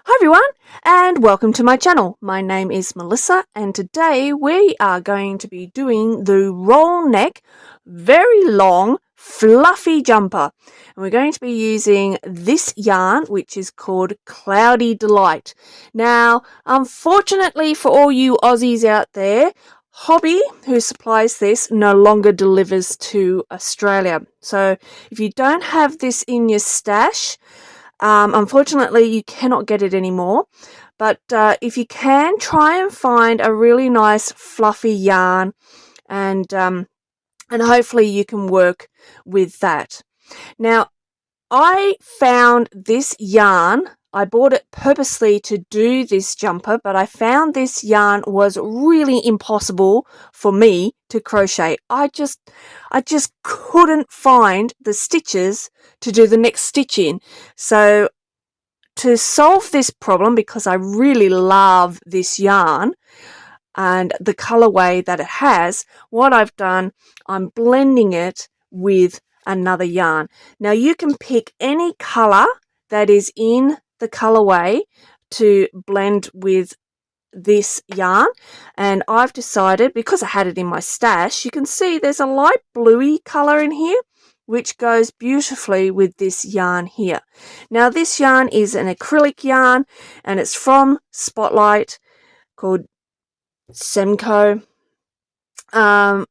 Hi everyone, and welcome to my channel. My name is Melissa, and today we are going to be doing the roll neck, very long, fluffy jumper. And we're going to be using this yarn, which is called Cloudy Delight. Now, unfortunately for all you Aussies out there, Hobbii, who supplies this, no longer delivers to Australia. So if you don't have this in your stash, unfortunately, you cannot get it anymore, but if you can, try and find a really nice fluffy yarn, and hopefully you can work with that. Now, I found this yarn. I bought it purposely to do this jumper, but I found this yarn was really impossible for me to crochet. I just couldn't find the stitches to do the next stitch in. So to solve this problem, because I really love this yarn and the colorway that it has, what I've done, I'm blending it with another yarn. Now you can pick any color that is in the colorway to blend with this yarn, and I've decided, because I had it in my stash, you can see there's a light bluey color in here which goes beautifully with this yarn here. Now this yarn is an acrylic yarn, and it's from Spotlight, called Semco. It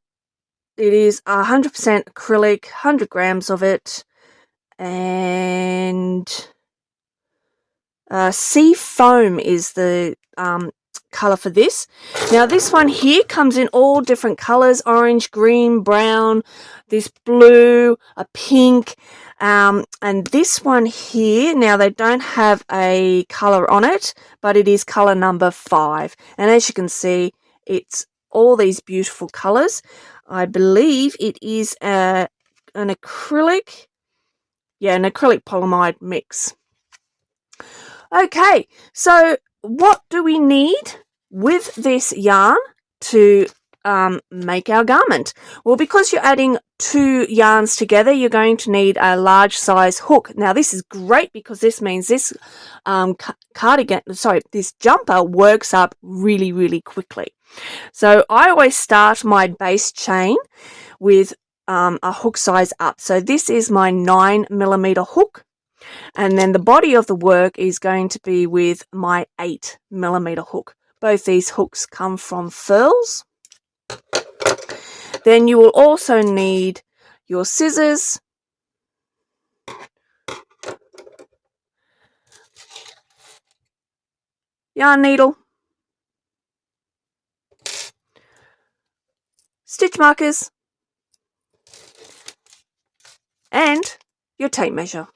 is 100% acrylic, 100 grams of it, and sea foam is the color for this. Now this one here comes in all different colors: orange, green, brown, this blue, a pink, and this one here, now they don't have a color on it, but it is color number 5, and as you can see, it's all these beautiful colors. I believe it is an acrylic, an acrylic polyamide mix. Okay, so what do we need with this yarn to make our garment? Well, because you're adding 2 yarns together, you're going to need a large size hook. Now this is great because this means this this jumper works up really quickly. So I always start my base chain with a hook size up. So this is my 9mm hook. And then the body of the work is going to be with my 8mm hook. Both these hooks come from Furls. Then you will also need your scissors, yarn needle, stitch markers, and your tape measure.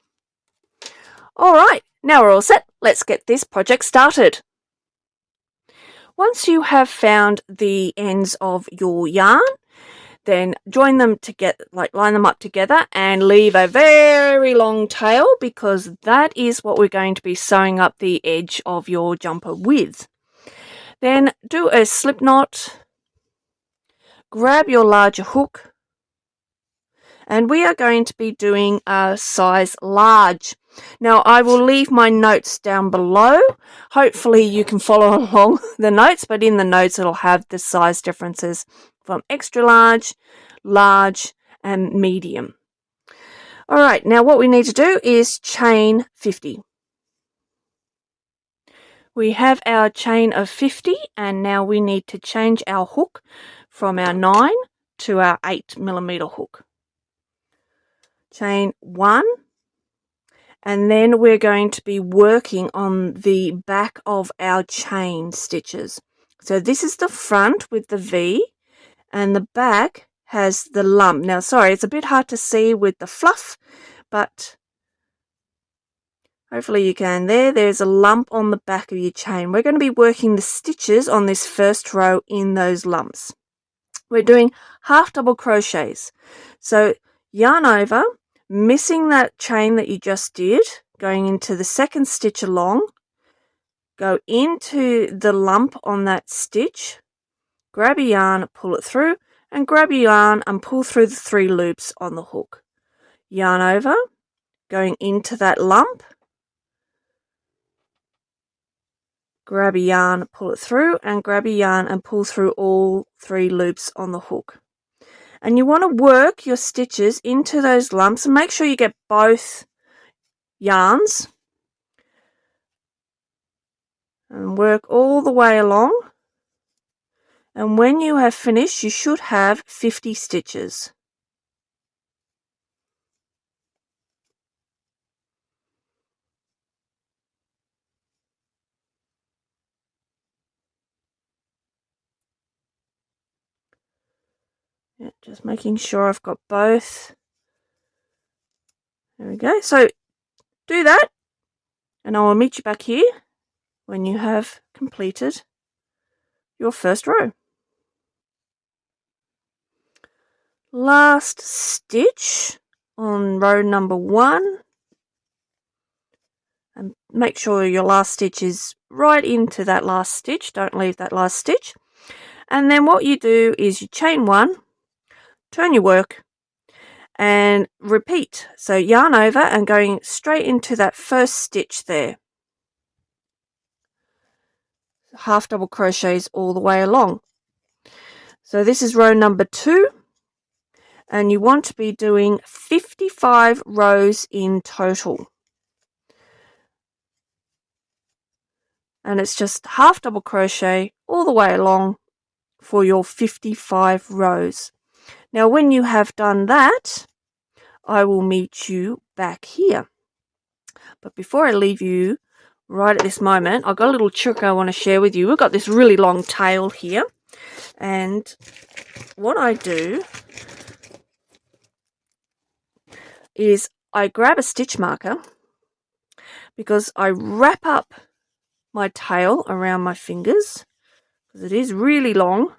Alright, now we're all set. Let's get this project started. Once you have found the ends of your yarn, then join them together, line them up together, and leave a very long tail, because that is what we're going to be sewing up the edge of your jumper with. Then do a slip knot, grab your larger hook, and we are going to be doing a size large. Now I will leave my notes down below. Hopefully you can follow along the notes, but in the notes it'll have the size differences from extra large, large, and medium. Alright, now what we need to do is chain 50. We have our chain of 50, and now we need to change our hook from our 9 to our 8mm hook. Chain 1, and then we're going to be working on the back of our chain stitches. So this is the front with the V, and the back has the lump. Now sorry, it's a bit hard to see with the fluff, but hopefully you can. There's a lump on the back of your chain. We're going to be working the stitches on this first row in those lumps. We're doing half double crochets. So yarn over, missing that chain that you just did, going into the second stitch along, go into the lump on that stitch, grab a yarn, pull it through, and grab a yarn and pull through the 3 loops on the hook. Yarn over, going into that lump, grab a yarn, pull it through, and grab a yarn and pull through all 3 loops on the hook. And you want to work your stitches into those lumps and make sure you get both yarns and work all the way along. And when you have finished, you should have 50 stitches. Yeah, just making sure I've got both. There we go. So do that, and I will meet you back here when you have completed your first row. Last stitch on row number 1, and make sure your last stitch is right into that last stitch. Don't leave that last stitch. And then what you do is you chain 1, turn your work, and repeat. So yarn over and going straight into that first stitch there. Half double crochets all the way along. So this is row number 2, and you want to be doing 55 rows in total. And it's just half double crochet all the way along for your 55 rows. Now when you have done that, I will meet you back here. But before I leave you right at this moment, I've got a little trick I want to share with you. We've got this really long tail here, and what I do is I grab a stitch marker, because I wrap up my tail around my fingers because it is really long,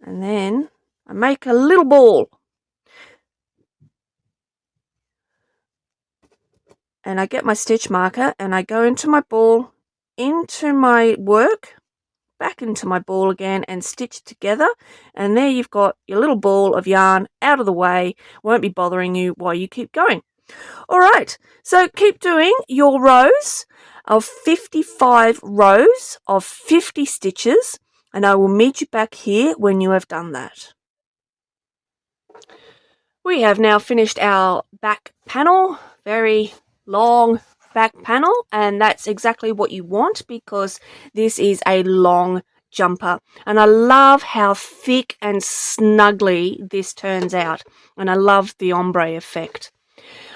and then I make a little ball, and I get my stitch marker and I go into my ball, into my work, back into my ball again, and stitch together, and there you've got your little ball of yarn out of the way, won't be bothering you while you keep going. Alright, so keep doing your rows of 55 rows of 50 stitches, and I will meet you back here when you have done that. We have now finished our back panel, very long back panel, and that's exactly what you want because this is a long jumper, and I love how thick and snuggly this turns out, and I love the ombre effect.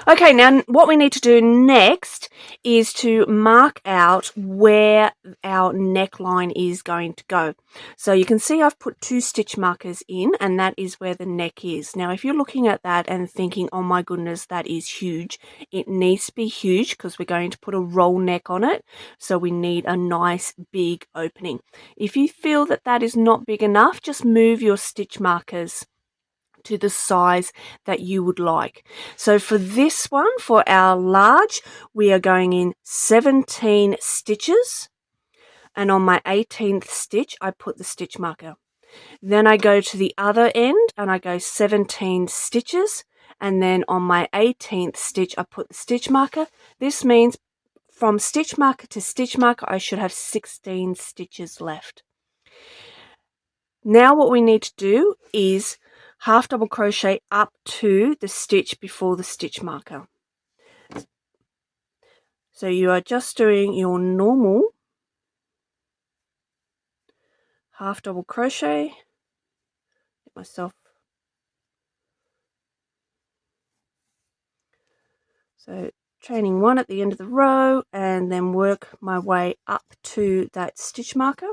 Okay, now what we need to do next is to mark out where our neckline is going to go. So you can see I've put 2 stitch markers in, and that is where the neck is. Now if you're looking at that and thinking, oh my goodness, that is huge, it needs to be huge because we're going to put a roll neck on it, so we need a nice big opening. If you feel that that is not big enough, just move your stitch markers to the size that you would like. So for this one, for our large, we are going in 17 stitches, and on my 18th stitch I put the stitch marker. Then I go to the other end and I go 17 stitches, and then on my 18th stitch I put the stitch marker. This means from stitch marker to stitch marker I should have 16 stitches left. Now what we need to do is half double crochet up to the stitch before the stitch marker. So you are just doing your normal half double crochet. Get myself. So chaining 1 at the end of the row and then work my way up to that stitch marker.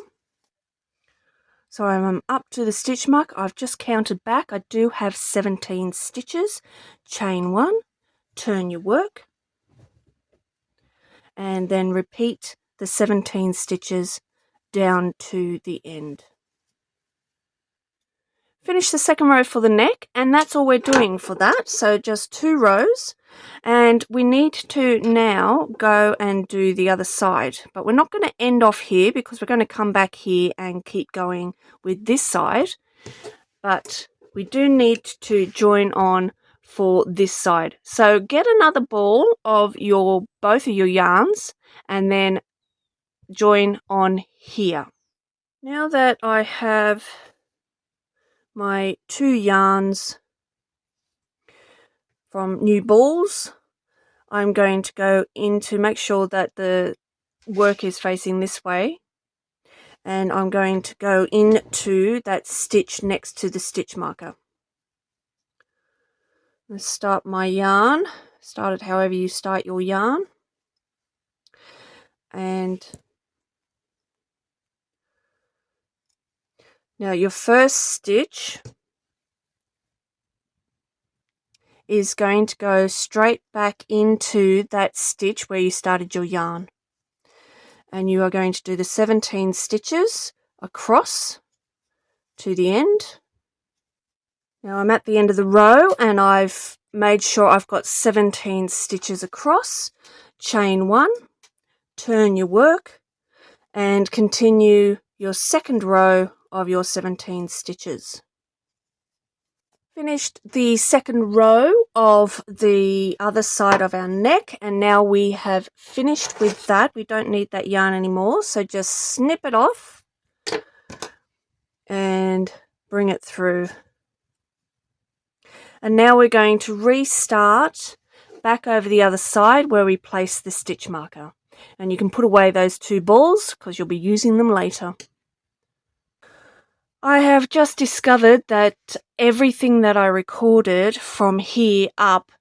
So I'm up to the stitch mark. I've just counted back. I do have 17 stitches. Chain 1, turn your work, and then repeat the 17 stitches down to the end. Finish the second row for the neck, and that's all we're doing for that. So just 2 rows, and we need to now go and do the other side, but we're not going to end off here because we're going to come back here and keep going with this side, but we do need to join on for this side. So get another ball of both of your yarns and then join on here. Now that I have my 2 yarns from new balls, I'm going to go in to make sure that the work is facing this way, and I'm going to go into that stitch next to the stitch marker. Let's start my yarn. Start it however you start your yarn, and now your first stitch is going to go straight back into that stitch where you started your yarn, and you are going to do the 17 stitches across to the end. Now I'm at the end of the row and I've made sure I've got 17 stitches across. Chain 1, turn your work and continue your second row of your 17 stitches. Finished the second row of the other side of our neck, and now we have finished with that. We don't need that yarn anymore, so just snip it off and bring it through. And now we're going to restart back over the other side where we place the stitch marker. And you can put away those 2 balls because you'll be using them later. I have just discovered that everything that I recorded from here up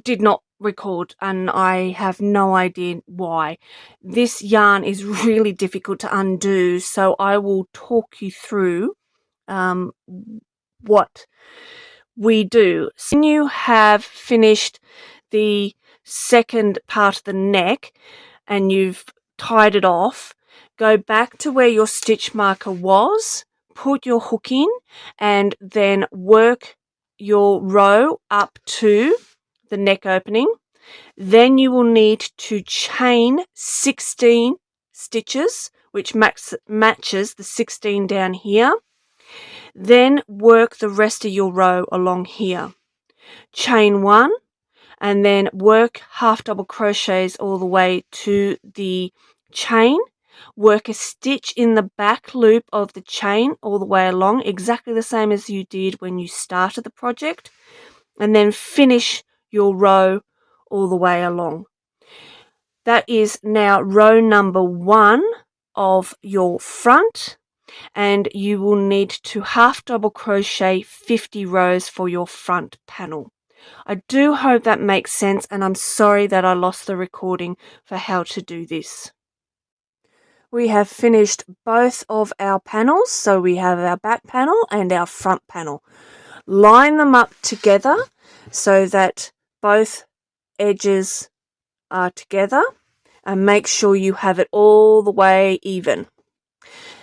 did not record, and I have no idea why. This yarn is really difficult to undo, so I will talk you through what we do. So when you have finished the second part of the neck and you've tied it off, go back to where your stitch marker was, put your hook in, and then work your row up to the neck opening. Then you will need to chain 16 stitches, which matches the 16 down here. Then work the rest of your row along here. Chain 1 and then work half double crochets all the way to the chain. Work a stitch in the back loop of the chain all the way along, exactly the same as you did when you started the project, and then finish your row all the way along. That is now row number 1 of your front, and you will need to half double crochet 50 rows for your front panel. I do hope that makes sense, and I'm sorry that I lost the recording for how to do this. We have finished both of our panels, so we have our back panel and our front panel. Line them up together so that both edges are together, and make sure you have it all the way even.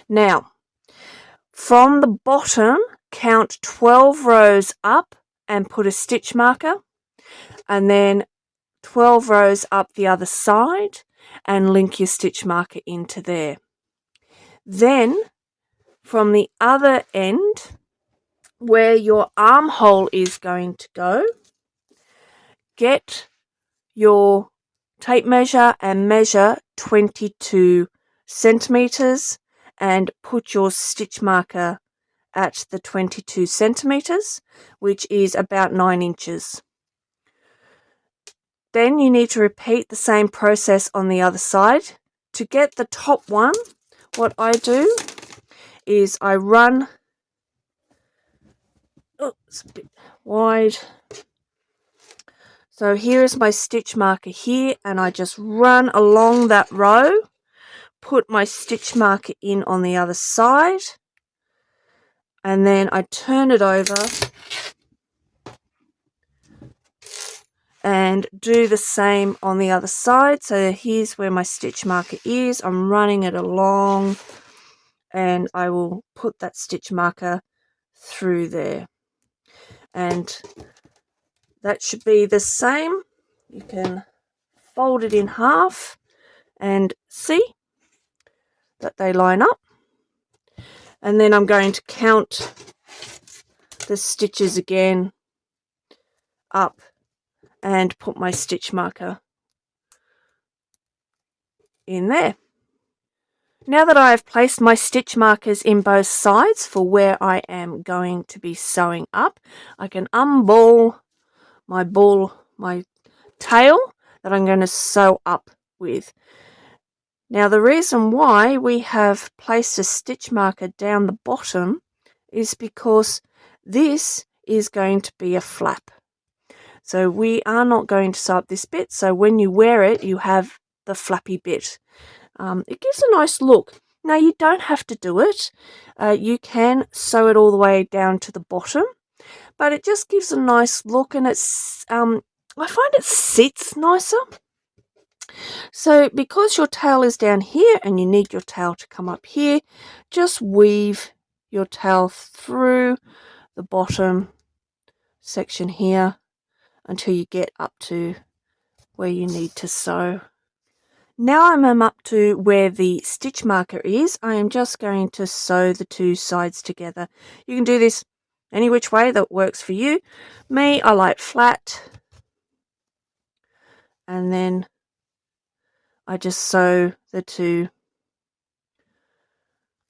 Now, from the bottom, count 12 rows up and put a stitch marker, and then 12 rows up the other side and link your stitch marker into there. Then from the other end, where your armhole is going to go, get your tape measure and measure 22 centimeters and put your stitch marker at the 22 centimeters, which is about 9 inches. Then you need to repeat the same process on the other side. To get the top one, what I do is I run, it's a bit wide. So here is my stitch marker here, and I just run along that row, put my stitch marker in on the other side, and then I turn it over and do the same on the other side. So here's where my stitch marker is. I'm running it along, and I will put that stitch marker through there, and that should be the same. You can fold it in half and see that they line up, and then I'm going to count the stitches again up and put my stitch marker in there. Now that I have placed my stitch markers in both sides for where I am going to be sewing up, I can unball my tail that I'm going to sew up with. Now the reason why we have placed a stitch marker down the bottom is because this is going to be a flap. So we are not going to sew up this bit, so when you wear it you have the flappy bit. It gives a nice look. Now you don't have to do it. You can sew it all the way down to the bottom, but it just gives a nice look, and it's I find it sits nicer. So because your tail is down here and you need your tail to come up here, just weave your tail through the bottom section here until you get up to where you need to sew. Now I'm up to where the stitch marker is. I am just going to sew the two sides together. You can do this any which way that works for you. Me, I like flat, and then I just sew the two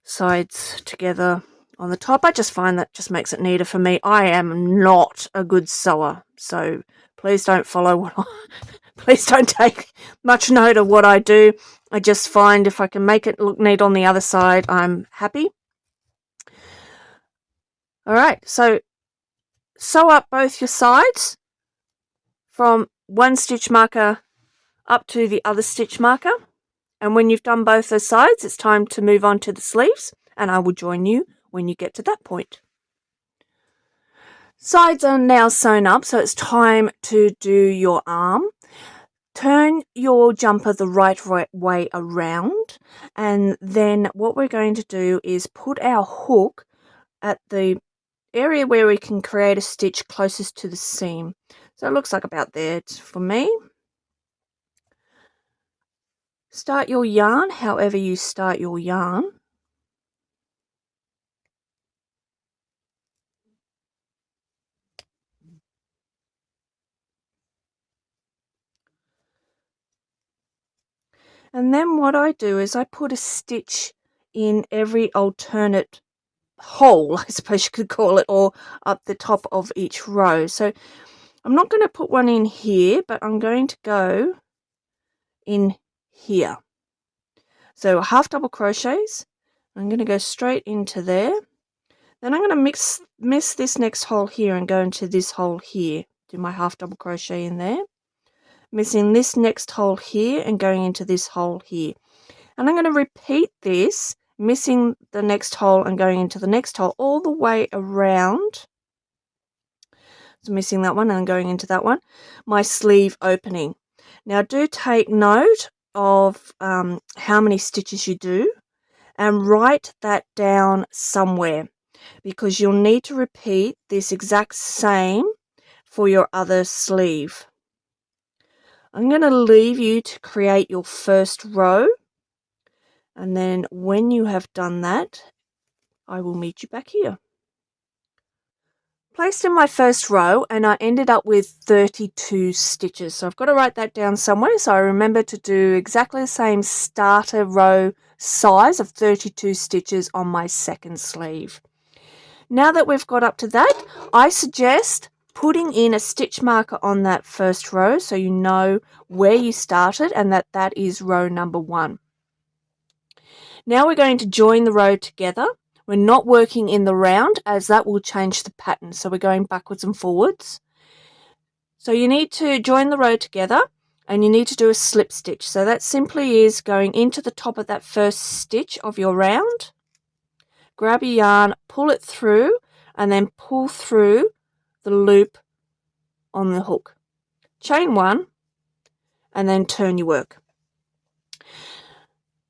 sides together on the top. I just find that just makes it neater for me. I am not a good sewer, so please don't follow what please don't take much note of what I do. I just find if I can make it look neat on the other side, I'm happy. Alright, so sew up both your sides from one stitch marker up to the other stitch marker. And when you've done both those sides, it's time to move on to the sleeves, and I will join you when you get to that point. Sides are now sewn up, so it's time to do your arm. Turn your jumper the right way around, and then what we're going to do is put our hook at the area where we can create a stitch closest to the seam. So it looks like about there for me. Start your yarn however you start your yarn. And then what I do is I put a stitch in every alternate hole, I suppose you could call it, or up the top of each row. So I'm not going to put one in here, but I'm going to go in here. So half double crochets. I'm going to go straight into there. Then I'm going to miss this next hole here and go into this hole here. Do my half double crochet in there. Missing this next hole here and going into this hole here. And I'm going to repeat this, missing the next hole and going into the next hole all the way around. So missing that one and going into that one. My sleeve opening. Now do take note of how many stitches you do and write that down somewhere, because you'll need to repeat this exact same for your other sleeve. I'm going to leave you to create your first row, and then when you have done that, I will meet you back here. Placed in my first row, and I ended up with 32 stitches. So I've got to write that down somewhere so I remember to do exactly the same starter row size of 32 stitches on my second sleeve. Now that we've got up to that, I suggest putting in a stitch marker on that first row so you know where you started and that is row number 1. Now we're going to join the row together. We're not working in the round as that will change the pattern. So we're going backwards and forwards. So you need to join the row together and you need to do a slip stitch. So that simply is going into the top of that first stitch of your round. Grab your yarn, pull it through, and then pull through the loop on the hook. Chain 1 and then turn your work.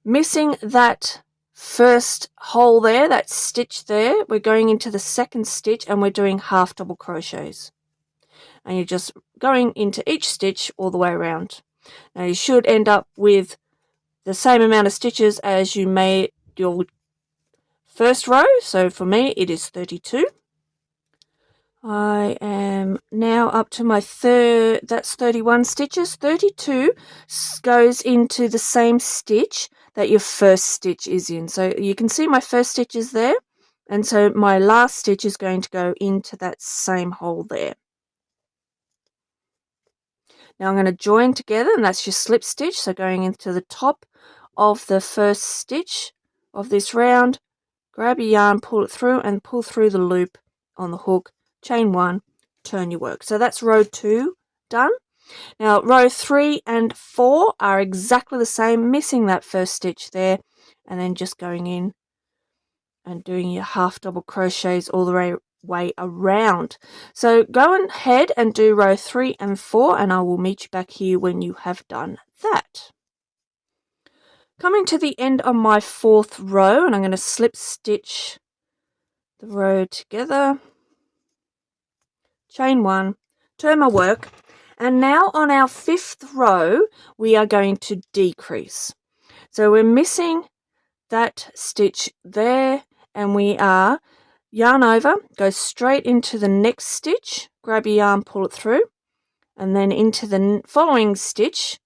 Missing that first hole there, that stitch there, we're going into the second stitch and we're doing half double crochets. And you're just going into each stitch all the way around. Now you should end up with the same amount of stitches as you made your first row. So for me it is 32. I am now up to my third, that's 31 stitches. 32 goes into the same stitch that your first stitch is in. So you can see my first stitch is there, and so my last stitch is going to go into that same hole there. Now I'm going to join together, and that's your slip stitch. So going into the top of the first stitch of this round, grab your yarn, pull it through, and pull through the loop on the hook, chain 1, turn your work. So that's row 2 done. Now row 3 and 4 are exactly the same, missing that first stitch there, and then just going in and doing your half double crochets all the way around. So go ahead and do row 3 and 4, and I will meet you back here when you have done that. Coming to the end of my 4th row, and I'm going to slip stitch the row together, chain 1, turn my work, and now on our 5th row we are going to decrease. So we're missing that stitch there, and we are yarn over, go straight into the next stitch, grab your yarn, pull it through, and then into the following stitch,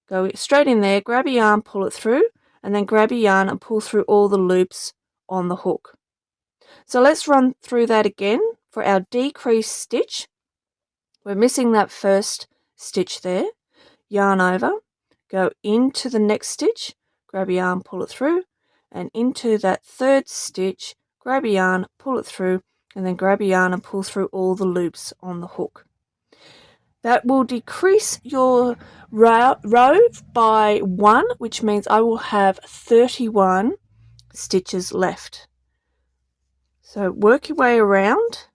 go straight in there, grab your yarn, pull it through, and then grab your yarn and pull through all the loops on the hook. So let's run through that again. For our decrease stitch, we're missing that first stitch there, yarn over, go into the next stitch, grab your yarn, pull it through, and into that third stitch, grab your yarn, pull it through, and then grab your yarn and pull through all the loops on the hook. That will decrease your row by 1, which means I will have 31 stitches left. So work your way around,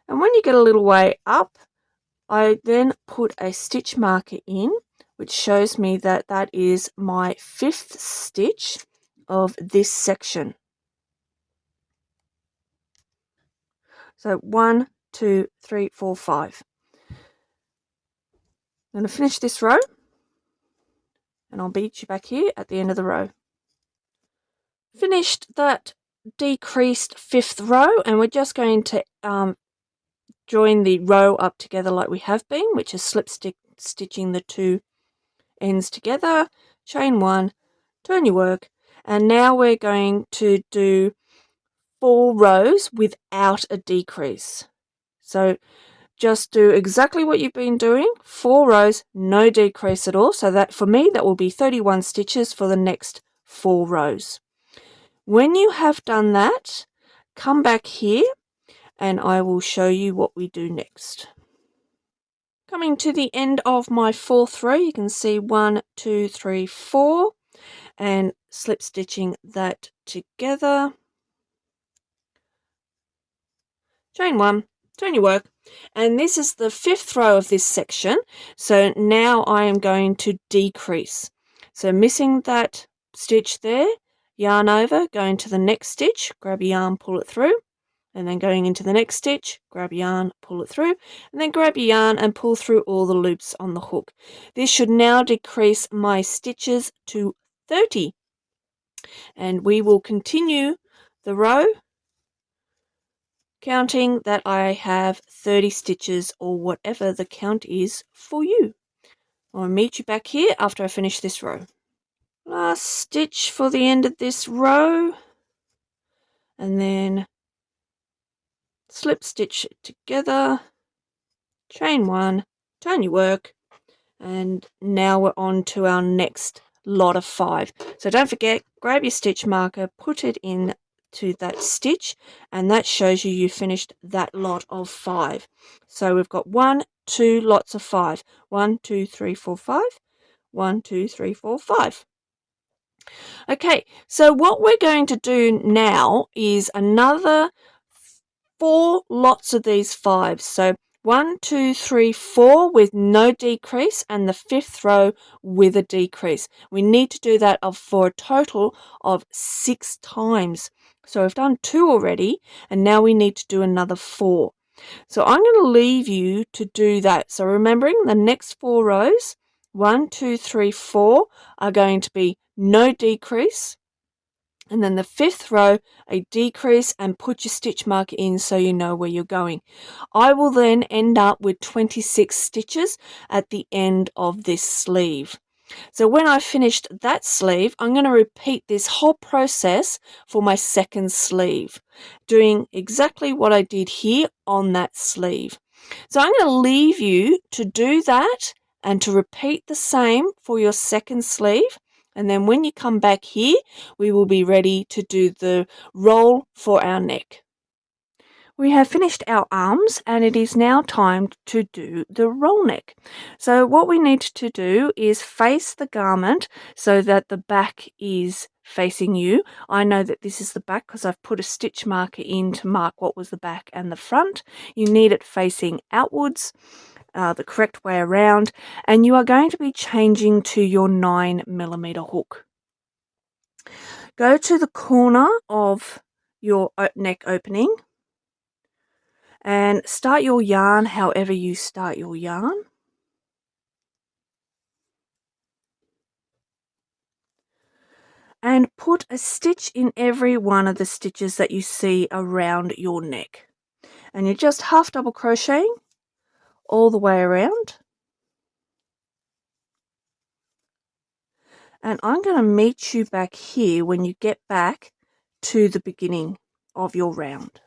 and when you get a little way up, I then put a stitch marker in, which shows me that that is my 5th stitch of this section. So 1, 2, 3, 4, 5. I'm going to finish this row, and I'll meet you back here at the end of the row. Finished that decreased 5th row, and we're just going to join the row up together like we have been, which is slip stitching the 2 ends together, chain 1, turn your work, and now we're going to do 4 rows without a decrease. So just do exactly what you've been doing, 4 rows, no decrease at all. So that for me, that will be 31 stitches for the next 4 rows. When you have done that, come back here and I will show you what we do next. Coming to the end of my 4th row, you can see 1, 2, 3, 4, and slip stitching that together, chain 1, turn your work, and this is the 5th row of this section. So now I am going to decrease. So missing that stitch there, yarn over, go into the next stitch, grab your yarn, pull it through, and then going into the next stitch, grab your yarn, pull it through, and then grab your yarn and pull through all the loops on the hook. This should now decrease my stitches to 30, and we will continue the row counting that I have 30 stitches, or whatever the count is for you. I'll meet you back here after I finish this row. Last stitch for the end of this row, and then slip stitch it together, chain 1, turn your work, and now we're on to our next lot of 5. So don't forget, grab your stitch marker, put it in to that stitch, and that shows you finished that lot of 5. So we've got 1, 2 lots of 5. 1, 2, 3, 4, 5. 1, 2, 3, 4, 5. Okay, so what we're going to do now is another 4 lots of these 5s. So 1, 2, 3, 4 with no decrease, and the 5th row with a decrease. We need to do that for a total of 6 times. So we've done 2 already, and now we need to do another 4. So I'm going to leave you to do that. So remembering the next 4 rows, 1, 2, 3, 4 are going to be no decrease, and then the 5th row a decrease and put your stitch marker in so you know where you're going. I will then end up with 26 stitches at the end of this sleeve. So when I've finished that sleeve, I'm going to repeat this whole process for my second sleeve, doing exactly what I did here on that sleeve. So I'm going to leave you to do that and to repeat the same for your second sleeve. And then when you come back here, we will be ready to do the roll for our neck. We have finished our arms and it is now time to do the roll neck. So what we need to do is face the garment so that the back is facing you. I know that this is the back because I've put a stitch marker in to mark what was the back and the front. You need it facing outwards, the correct way around, and you are going to be changing to your 9mm hook. Go to the corner of your neck opening and start your yarn however you start your yarn. And put a stitch in every one of the stitches that you see around your neck. And you're just half double crocheting all the way around. And I'm going to meet you back here when you get back to the beginning of your round.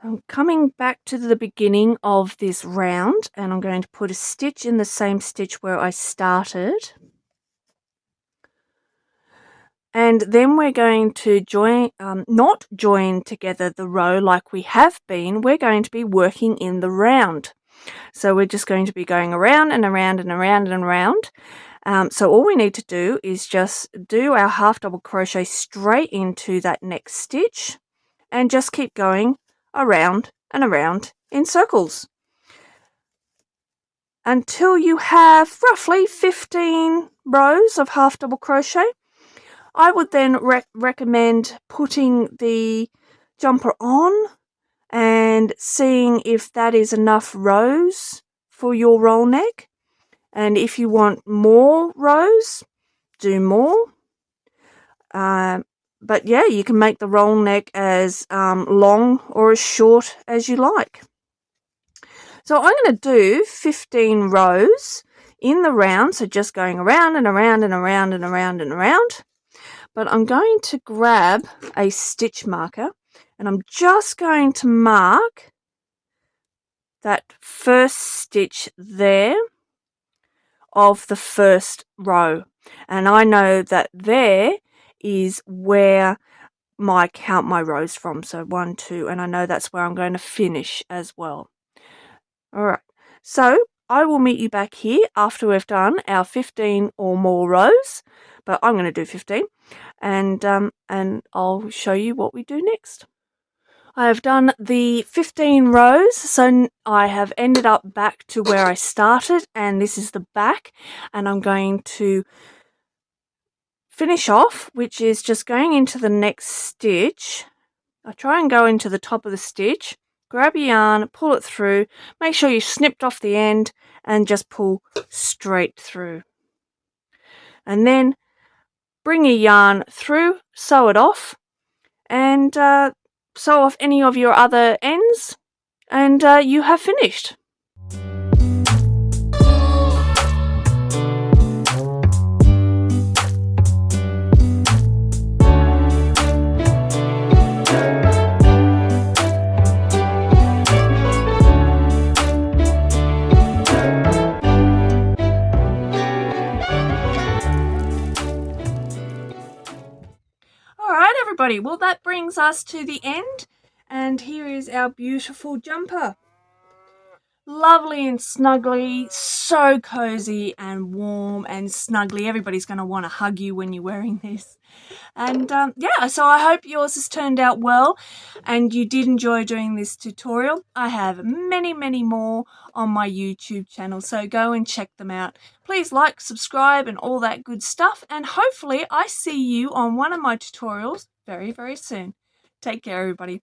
I'm coming back to the beginning of this round and I'm going to put a stitch in the same stitch where I started. And then we're going to join, not join together the row like we have been. We're going to be working in the round. So we're just going to be going around and around and around and around. So all we need to do is just do our half double crochet straight into that next stitch and just keep going around and around in circles until you have roughly 15 rows of half double crochet. I would then recommend putting the jumper on and seeing if that is enough rows for your roll neck. And if you want more rows, do more. But yeah, you can make the roll neck as long or as short as you like. So I'm going to do 15 rows in the round, so just going around and around and around and around and around. But I'm going to grab a stitch marker and I'm just going to mark that first stitch there of the first row. And I know that there is where I count my rows from. So 1, 2, and I know that's where I'm going to finish as well. All right, so I will meet you back here after we've done our 15 or more rows, but I'm going to do 15, and I'll show you what we do next. I have done the 15 rows, so I have ended up back to where I started, and this is the back, and I'm going to finish off, which is just going into the next stitch. I try and go into the top of the stitch, grab your yarn, pull it through, make sure you've snipped off the end and just pull straight through. And then bring your yarn through, sew it off, and sew off any of your other ends, and you have finished. Everybody, well, that brings us to the end, and here is our beautiful jumper. Lovely and snuggly, so cozy and warm and snuggly. Everybody's going to want to hug you when you're wearing this. And yeah, so I hope yours has turned out well and you did enjoy doing this tutorial. I have many, many more on my YouTube channel, so go and check them out. Please like, subscribe and all that good stuff, and hopefully I see you on one of my tutorials very, very soon. Take care, everybody.